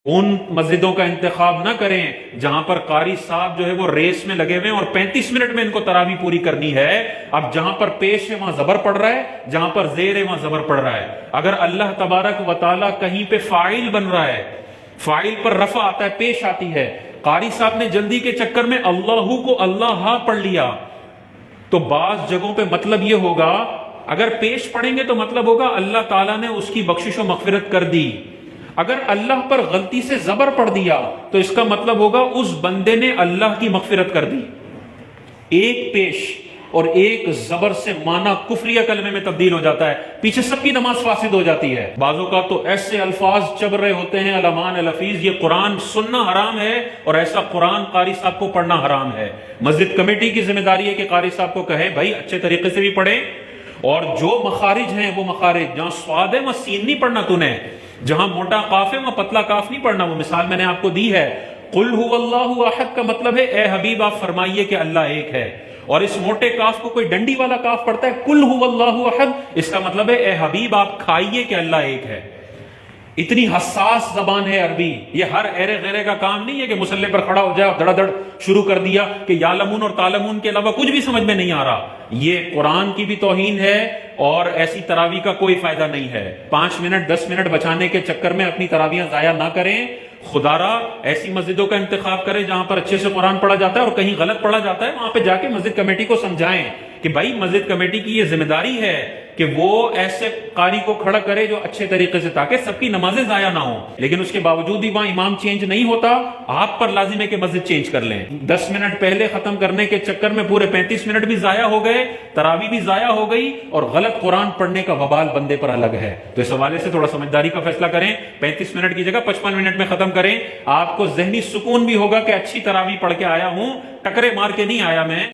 ان مسجدوں کا انتخاب نہ کریں جہاں پر قاری صاحب جو ہے وہ ریس میں لگے ہوئے ہیں اور 35 منٹ میں ان کو تراویح پوری کرنی ہے۔ اب جہاں پر پیش ہے وہاں زبر پڑ رہا ہے، جہاں پر زیر ہے وہاں زبر پڑ رہا ہے۔ اگر اللہ تبارک و تعالیٰ کہیں پہ فاعل بن رہا ہے، فاعل پر رفع آتا ہے، پیش آتی ہے، قاری صاحب نے جلدی کے چکر میں اللہ کو اللہ پڑھ لیا، تو بعض جگہوں پہ مطلب یہ ہوگا، اگر پیش پڑھیں گے تو مطلب ہوگا اللہ تعالیٰ نے اس کی بخشش و مغفرت کر دی۔ اگر اللہ پر غلطی سے زبر پڑھ دیا تو اس کا مطلب ہوگا اس بندے نے اللہ کی مغفرت کر دی۔ ایک پیش اور ایک زبر سے معنی کفریہ کلمے میں تبدیل ہو جاتا ہے، پیچھے سب کی نماز فاسد ہو جاتی ہے۔ بعضوں کا تو ایسے الفاظ چب رہے ہوتے ہیں، الامان الحفیظ، یہ قرآن سننا حرام ہے اور ایسا قرآن قاری صاحب کو پڑھنا حرام ہے۔ مسجد کمیٹی کی ذمہ داری ہے کہ قاری صاحب کو کہے بھائی اچھے طریقے سے بھی پڑھیں، اور جو مخارج ہیں وہ مخارج، جہاں سواد ہے وہاں سین نہیں پڑھنا تو نے، جہاں موٹا قاف ہے وہاں پتلا قاف نہیں پڑھنا۔ وہ مثال میں نے آپ کو دی ہے، قل هو اللہ احد کا مطلب ہے اے حبیب آپ فرمائیے کہ اللہ ایک ہے، اور اس موٹے کاف کو کوئی ڈنڈی والا کاف پڑھتا ہے، قل هو اللہ احد، اس کا مطلب ہے اے حبیب آپ کھائیے کہ اللہ ایک ہے۔ اتنی حساس زبان ہے عربی، یہ ہر ایرے غیرے کا کام نہیں ہے کہ مسلح پر کھڑا ہو جائے اور دڑا دڑ شروع کر دیا کہ یعلمون اور تعلمون کے علاوہ کچھ بھی سمجھ میں نہیں آ رہا۔ یہ قرآن کی بھی توہین ہے اور ایسی تراویح کا کوئی فائدہ نہیں ہے۔ 5 منٹ 10 منٹ بچانے کے چکر میں اپنی تراویحیں ضائع نہ کریں۔ خدا را ایسی مسجدوں کا انتخاب کریں جہاں پر اچھے سے قرآن پڑھا جاتا ہے، اور کہیں غلط پڑھا جاتا ہے وہاں پہ جا کے مسجد کمیٹی کو سمجھائیں کہ بھائی مسجد کمیٹی کی یہ ذمہ داری ہے کہ وہ ایسے قاری کو کھڑا کرے جو اچھے طریقے سے، تاکہ سب کی نمازیں ضائع نہ ہوں۔ لیکن اس کے باوجود بھی وہاں امام چینج نہیں ہوتا، آپ پر لازم ہے کہ مسجد چینج کر لیں۔ 10 منٹ پہلے ختم کرنے کے چکر میں پورے 35 منٹ بھی ضائع ہو گئے، تراویح بھی ضائع ہو گئی، اور غلط قرآن پڑھنے کا وبال بندے پر الگ ہے۔ تو اس حوالے سے تھوڑا سمجھداری کا فیصلہ کریں، 35 منٹ کی جگہ 55 منٹ میں ختم کریں۔ آپ کو ذہنی سکون بھی ہوگا کہ اچھی تراویح پڑھ کے آیا ہوں، ٹکرے مار کے نہیں آیا میں۔